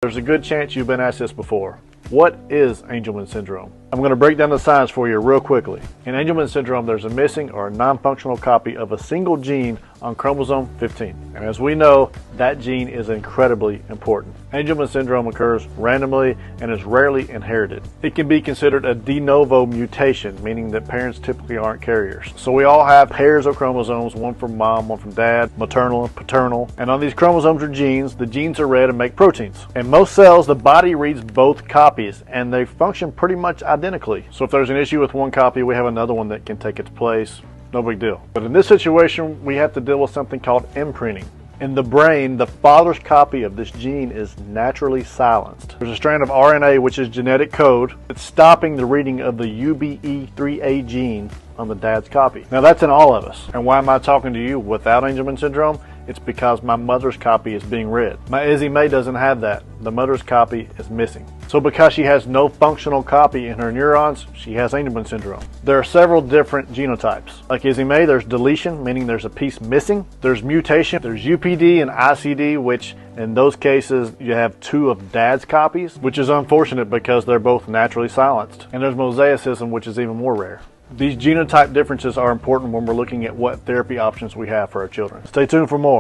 There's a good chance you've been asked this before. What is Angelman syndrome? I'm going to break down the science for you real quickly. In Angelman syndrome, there's a missing or a non-functional copy of a single gene on chromosome 15. And as we know, that gene is incredibly important. Angelman syndrome occurs randomly and is rarely inherited. It can be considered a de novo mutation, meaning that parents typically aren't carriers. So we all have pairs of chromosomes, one from mom, one from dad, maternal and paternal. And on these chromosomes or genes, the genes are read and make proteins. In most cells, the body reads both copies and they function pretty much identically. So if there's an issue with one copy, we have another one that can take its place. No big deal. But in this situation, we have to deal with something called imprinting. In the brain, the father's copy of this gene is naturally silenced. There's a strand of RNA, which is genetic code, that's stopping the reading of the UBE3A gene on the dad's copy. Now that's in all of us. And why am I talking to you without Angelman syndrome? It's because my mother's copy is being read. My Izzy May doesn't have that. The mother's copy is missing. So because she has no functional copy in her neurons, she has Angelman syndrome. There are several different genotypes. Like Izzy May, there's deletion, meaning there's a piece missing. There's mutation. There's UPD and ICD, which in those cases, you have two of dad's copies, which is unfortunate because they're both naturally silenced. And there's mosaicism, which is even more rare. These genotype differences are important when we're looking at what therapy options we have for our children. Stay tuned for more.